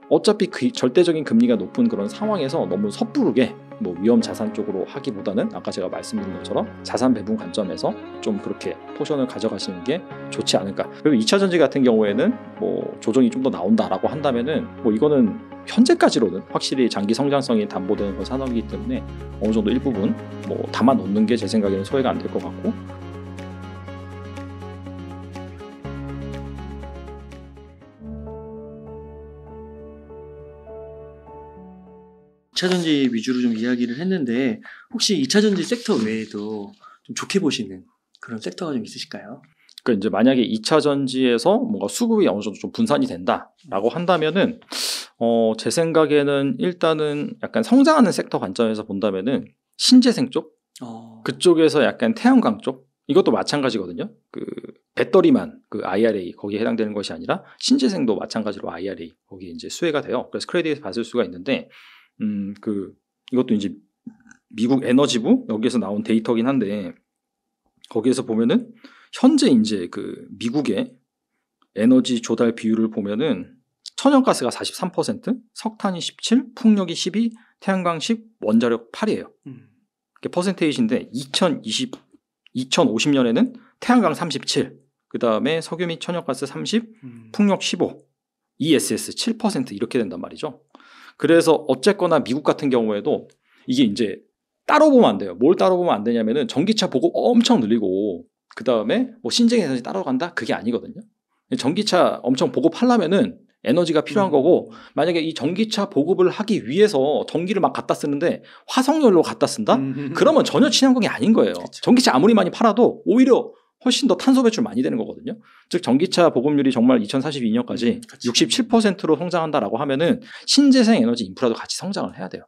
어차피 그 절대적인 금리가 높은 그런 상황에서 너무 섣부르게 뭐 위험 자산 쪽으로 하기보다는 아까 제가 말씀드린 것처럼 자산 배분 관점에서 좀 그렇게 포션을 가져가시는 게 좋지 않을까. 그리고 2차 전지 같은 경우에는 뭐 조정이 좀 더 나온다라고 한다면은 뭐 이거는 현재까지로는 확실히 장기 성장성이 담보되는 그런 산업이기 때문에 어느 정도 일부분 뭐 담아 놓는 게 제 생각에는 소외가 안 될 것 같고.2차전지 위주로 좀 이야기를 했는데 혹시 2차전지 섹터 외에도 좀 좋게 보시는 그런 섹터가 좀 있으실까요? 그러니까 이제 만약에 2차 전지에서 뭔가 수급이 어느 정도 좀 분산이 된다라고 한다면은 제 생각에는 일단은 약간 성장하는 섹터 관점에서 본다면은 신재생 쪽 그쪽에서 약간 태양광 쪽 이것도 마찬가지거든요. 그 배터리만 그 IRA 거기에 해당되는 것이 아니라 신재생도 마찬가지로 IRA 거기에 이제 수혜가 돼요. 그래서 크레딧을 받을 수가 있는데 이것도 이제 미국 에너지부 여기에서 나온 데이터긴 한데 거기에서 보면은 현재 이제 그 미국의 에너지 조달 비율을 보면은 천연가스가 43%, 석탄이 17, 풍력이 12, 태양광 10, 원자력 8이에요. 이게 퍼센테이지인데 2050년에는 태양광 37, 그 다음에 석유 및 천연가스 30, 풍력 15, ESS 7% 이렇게 된단 말이죠. 그래서 어쨌거나 미국 같은 경우에도 이게 이제 따로 보면 안 돼요. 뭘 따로 보면 안 되냐면은 전기차 보급 엄청 늘리고 그 다음에 뭐 신재생 에너지 따로 간다? 그게 아니거든요. 전기차 엄청 보급하려면은 에너지가 필요한 거고 만약에 이 전기차 보급을 하기 위해서 전기를 막 갖다 쓰는데 화석연료 갖다 쓴다? 그러면 전혀 친환경이 아닌 거예요. 그쵸. 전기차 아무리 많이 팔아도 오히려 훨씬 더 탄소 배출 많이 되는 거거든요. 즉 전기차 보급률이 정말 2042년까지 67%로 성장한다라고 하면은 신재생 에너지 인프라도 같이 성장을 해야 돼요.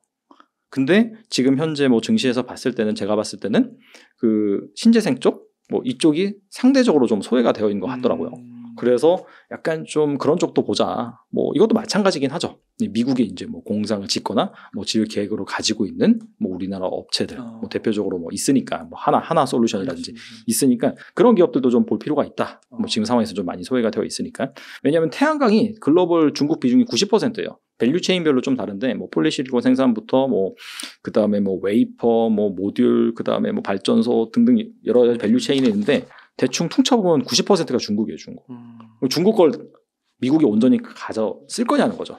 근데 지금 현재 뭐 증시에서 봤을 때는 제가 봤을 때는 그 신재생 쪽 뭐 이쪽이 상대적으로 좀 소외가 되어 있는 것 같더라고요. 그래서 약간 좀 그런 쪽도 보자. 뭐 이것도 마찬가지긴 하죠. 미국이 이제 뭐 공장을 짓거나 뭐 지을 계획으로 가지고 있는 뭐 우리나라 업체들 뭐 대표적으로 뭐 있으니까 뭐 하나 솔루션이라든지 있으니까 그런 기업들도 좀 볼 필요가 있다. 뭐 지금 상황에서 좀 많이 소외가 되어 있으니까. 왜냐하면 태양광이 글로벌 중국 비중이 90%예요. 밸류 체인별로 좀 다른데 뭐 폴리실리콘 생산부터 뭐 그다음에 뭐 웨이퍼 뭐 모듈 그다음에 뭐 발전소 등등 여러 가지 밸류 체인이 있는데 대충 퉁쳐보면 90%가 중국이에요. 중국 걸 미국이 온전히 가져 쓸 거냐는 거죠.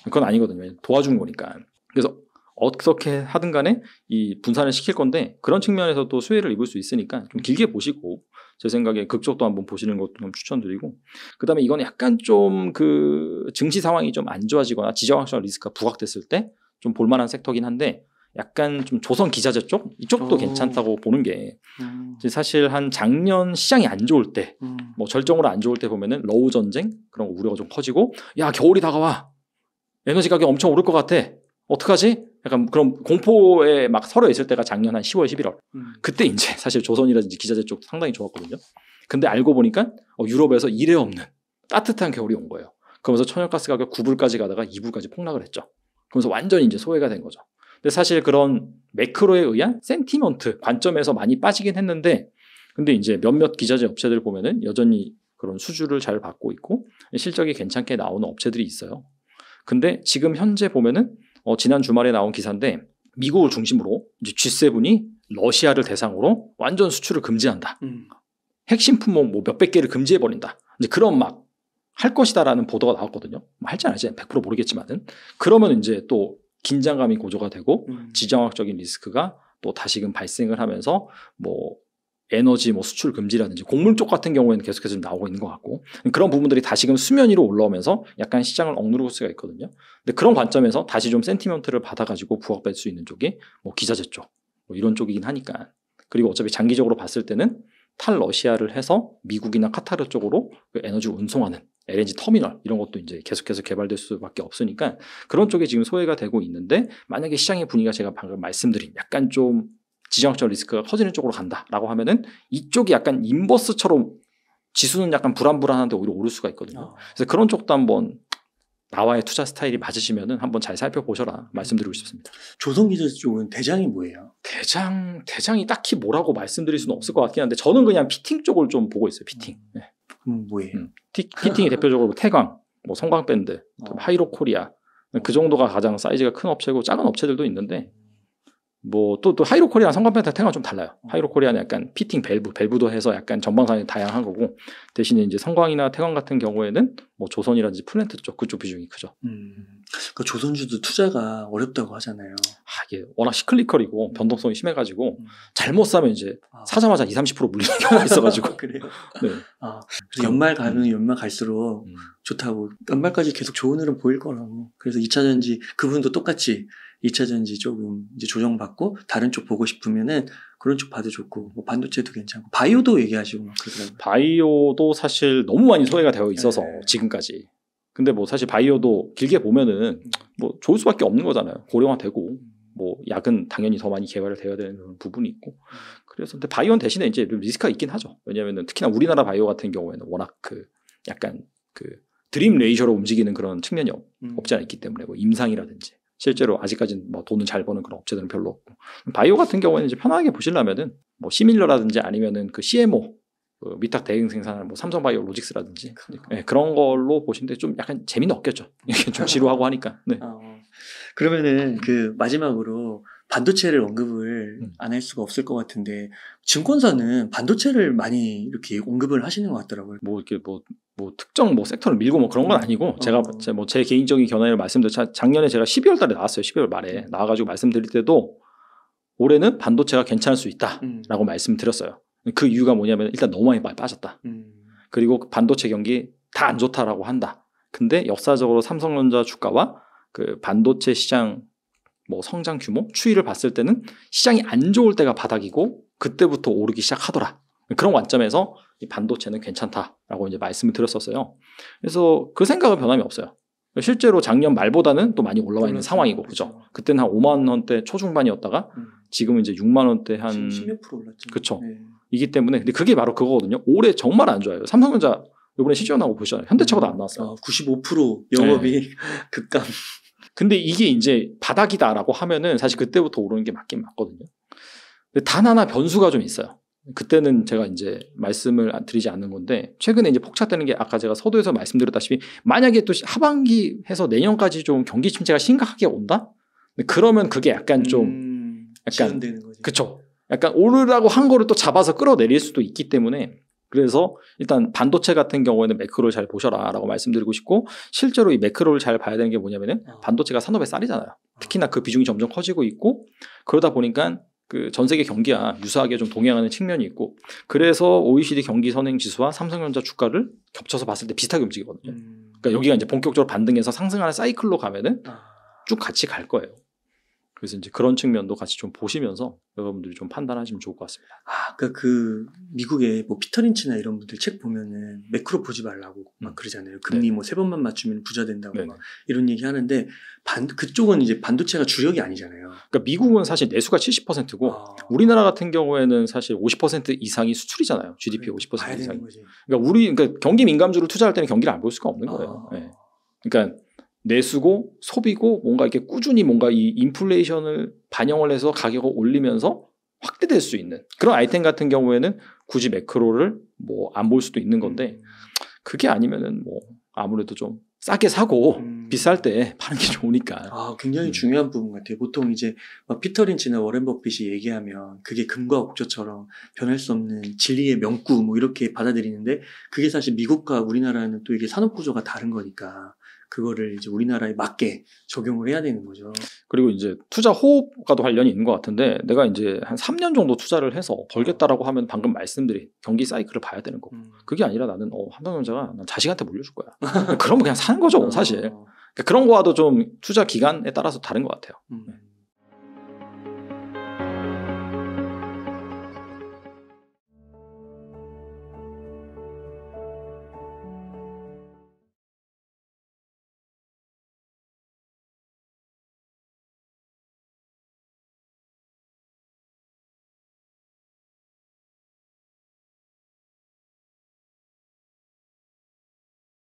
그건 아니거든요. 도와준 거니까. 그래서 어떻게 하든 간에 이 분산을 시킬 건데 그런 측면에서도 수혜를 입을 수 있으니까 좀 길게 보시고 제 생각에 극적도 한번 보시는 것도 좀 추천드리고 그다음에 이건 약간 좀 그 증시 상황이 좀 안 좋아지거나 지정학적 리스크가 부각됐을 때 좀 볼만한 섹터긴 한데 약간 좀 조선 기자재 쪽 이쪽도 괜찮다고 보는 게 사실 한 작년 시장이 안 좋을 때 뭐 절정으로 안 좋을 때 보면은 러우 전쟁 그런 거 우려가 좀 커지고 야 겨울이 다가와 에너지 가격 엄청 오를 것 같아 어떡하지? 약간 그런 공포에 막 서려 있을 때가 작년 한 10월 11월 그때 이제 사실 조선이라든지 기자재 쪽 상당히 좋았거든요. 근데 알고 보니까 유럽에서 이래 없는 따뜻한 겨울이 온 거예요. 그러면서 천연가스 가격 9불까지 가다가 2불까지 폭락을 했죠. 그러면서 완전히 이제 소외가 된 거죠. 근데 사실 그런 매크로에 의한 센티먼트 관점에서 많이 빠지긴 했는데 근데 이제 몇몇 기자재 업체들 보면은 여전히 그런 수주를 잘 받고 있고 실적이 괜찮게 나오는 업체들이 있어요. 근데 지금 현재 보면은 지난 주말에 나온 기사인데 미국을 중심으로 이제 G7이 러시아를 대상으로 완전 수출을 금지한다. 핵심 품목 뭐 몇백 개를 금지해버린다. 이제 그런 막 할 것이다라는 보도가 나왔거든요. 할지 안 할지 100% 모르겠지만은 그러면 이제 또 긴장감이 고조가 되고 지정학적인 리스크가 또 다시금 발생을 하면서 뭐 에너지 뭐 수출 금지라든지 곡물 쪽 같은 경우에는 계속해서 나오고 있는 것 같고 그런 부분들이 다시금 수면 위로 올라오면서 약간 시장을 억누를 수가 있거든요. 근데 그런 관점에서 다시 좀 센티먼트를 받아가지고 부각될 수 있는 쪽이 뭐 기자재 쪽 뭐 이런 쪽이긴 하니까 그리고 어차피 장기적으로 봤을 때는 탈러시아를 해서 미국이나 카타르 쪽으로 그 에너지 운송하는 LNG 터미널 이런 것도 이제 계속해서 개발될 수밖에 없으니까 그런 쪽에 지금 소외가 되고 있는데 만약에 시장의 분위기가 제가 방금 말씀드린 약간 좀 지정학적 리스크가 커지는 쪽으로 간다라고 하면은 이쪽이 약간 인버스처럼 지수는 약간 불안불안한데 오히려 오를 수가 있거든요. 그래서 그런 쪽도 한번 나와의 투자 스타일이 맞으시면은 한번 잘 살펴보셔라 말씀드리고 싶습니다. 조선기자재 쪽은 대장이 뭐예요? 대장이 딱히 뭐라고 말씀드릴 수는 없을 것 같긴 한데 저는 그냥 피팅 쪽을 좀 보고 있어요. 피팅. 네. 뭐예요? 피팅이 대표적으로 태광, 뭐 성광밴드, 하이로코리아, 그 정도가 가장 사이즈가 큰 업체고 작은 업체들도 있는데 뭐 또 하이로코리아랑 성광펜타텍은 좀 달라요. 하이로코리아는 약간 피팅 밸브도 해서 약간 전방산이 다양한 거고 대신에 이제 성광이나 태광 같은 경우에는 뭐 조선이라든지 플랜트 쪽 그쪽 비중이 크죠. 그 조선주도 투자가 어렵다고 하잖아요. 이게 워낙 시클리컬이고 변동성이 심해가지고 잘못 사면 이제 사자마자 20-30% 물리는 경우가 있어가지고. 그래요? 네. 그래서 연말 가면 연말 갈수록 좋다고 연말까지 계속 좋은 흐름 보일 거라고. 그래서 2차전지 그분도 똑같이 2차전지 조금 이제 조정받고 다른 쪽 보고 싶으면은 그런 쪽 봐도 좋고 뭐 반도체도 괜찮고 바이오도 얘기하시고 막 그러더라고요. 바이오도 사실 너무 많이 소외가 되어 있어서 네. 지금까지. 근데 뭐 사실 바이오도 길게 보면은 뭐 좋을 수밖에 없는 거잖아요. 고령화되고 뭐 약은 당연히 더 많이 개발을 되어야 되는 그런 부분이 있고. 그래서 근데 바이오는 대신에 이제 리스크가 있긴 하죠. 왜냐면은 특히나 우리나라 바이오 같은 경우에는 워낙 그 약간 그 드림 레이저로 움직이는 그런 측면이 없지 않아 있기 때문에 뭐 임상이라든지 실제로 아직까지는 뭐 돈을 잘 버는 그런 업체들은 별로 없고. 바이오 같은 경우에는 이제 편하게 보시려면은 뭐 시밀러라든지 아니면은 그 CMO 그 위탁 대응 생산하는 뭐 삼성바이오 로직스라든지 네, 그런 걸로 보시는데 좀 약간 재미는 없겠죠. 이게 좀 지루하고 하니까. 네. 그러면은 그 마지막으로 반도체를 언급을 안 할 수가 없을 것 같은데 증권사는 반도체를 많이 이렇게 언급을 하시는 것 같더라고요. 뭐 이렇게 뭐 특정 뭐 섹터를 밀고 뭐 그런 건 아니고 제가 뭐 제 개인적인 견해를 말씀드려 작년에 제가 12월 달에 나왔어요. 12월 말에 나와가지고 말씀드릴 때도 올해는 반도체가 괜찮을 수 있다라고 말씀드렸어요. 그 이유가 뭐냐면 일단 너무 많이 빠졌다. 그리고 반도체 경기 다 안 좋다라고 한다. 근데 역사적으로 삼성전자 주가와 그 반도체 시장 뭐 성장 규모 추이를 봤을 때는 시장이 안 좋을 때가 바닥이고 그때부터 오르기 시작하더라. 그런 관점에서 이 반도체는 괜찮다라고 이제 말씀을 드렸었어요. 그래서 그 생각은 변함이 없어요. 실제로 작년 말보다는 또 많이 올라와 있는 상황이고, 그죠? 그때는 한 5만 원대 초중반이었다가 지금은 이제 6만 원대 한 10몇 프로 올랐죠. 그렇죠. 네. 이기 때문에 근데 그게 바로 그거거든요. 올해 정말 안 좋아요. 삼성전자 이번에 시즌 나고 보시잖아요. 현대차보다 안 나왔어요. 95% 영업이 급감. 근데 이게 이제 바닥이다라고 하면은 사실 그때부터 오르는 게 맞긴 맞거든요. 근데 단 하나 변수가 좀 있어요. 그때는 제가 이제 말씀을 드리지 않는 건데 최근에 이제 폭착되는 게 아까 제가 서두에서 말씀드렸다시피 만약에 또 하반기 해서 내년까지 좀 경기 침체가 심각하게 온다? 그러면 그게 약간 좀 약간 지연되는 거죠. 그쵸. 약간 오르라고 한 거를 또 잡아서 끌어내릴 수도 있기 때문에 그래서 일단 반도체 같은 경우에는 매크로를 잘 보셔라라고 말씀드리고 싶고 실제로 이 매크로를 잘 봐야 되는 게 뭐냐면은 반도체가 산업의 쌀이잖아요. 특히나 그 비중이 점점 커지고 있고 그러다 보니까 그 전 세계 경기와 유사하게 좀 동행하는 측면이 있고 그래서 OECD 경기 선행 지수와 삼성전자 주가를 겹쳐서 봤을 때 비슷하게 움직이거든요. 그러니까 여기가 이제 본격적으로 반등해서 상승하는 사이클로 가면은 쭉 같이 갈 거예요. 그래서 이제 그런 측면도 같이 좀 보시면서 여러분들이 좀 판단하시면 좋을 것 같습니다. 그러니까 그 미국의 뭐 피터 린치나 이런 분들 책 보면은 매크로 보지 말라고 막 그러잖아요. 금리 뭐 3번만 맞추면 부자 된다고 막 이런 얘기 하는데 그쪽은 이제 반도체가 주력이 아니잖아요. 그러니까 미국은 사실 내수가 70%고 우리나라 같은 경우에는 사실 50% 이상이 수출이잖아요. GDP 50% 이상이. 그러니까 경기 민감주를 투자할 때는 경기를 안 볼 수가 없는 거예요. 네. 그러니까 내수고 소비고 뭔가 이렇게 꾸준히 뭔가 이 인플레이션을 반영을 해서 가격을 올리면서 확대될 수 있는 그런 아이템 같은 경우에는 굳이 매크로를 뭐 안 볼 수도 있는 건데 그게 아니면은 뭐 아무래도 좀 싸게 사고 비쌀 때 파는 게 좋으니까. 굉장히 중요한 부분 같아요. 보통 이제 피터 린치나 워렌 버핏이 얘기하면 그게 금과 옥조처럼 변할 수 없는 진리의 명구 뭐 이렇게 받아들이는데 그게 사실 미국과 우리나라는 또 이게 산업 구조가 다른 거니까 그거를 이제 우리나라에 맞게 적용을 해야 되는 거죠. 그리고 이제 투자 호흡과도 관련이 있는 것 같은데 내가 이제 한 3년 정도 투자를 해서 벌겠다라고 하면 방금 말씀드린 경기 사이클을 봐야 되는 거고 그게 아니라 나는 삼성전자가 난 자식한테 물려줄 거야. 그러면 그냥 사는 거죠 사실. 그러니까 그런 거와도 좀 투자 기간에 따라서 다른 것 같아요.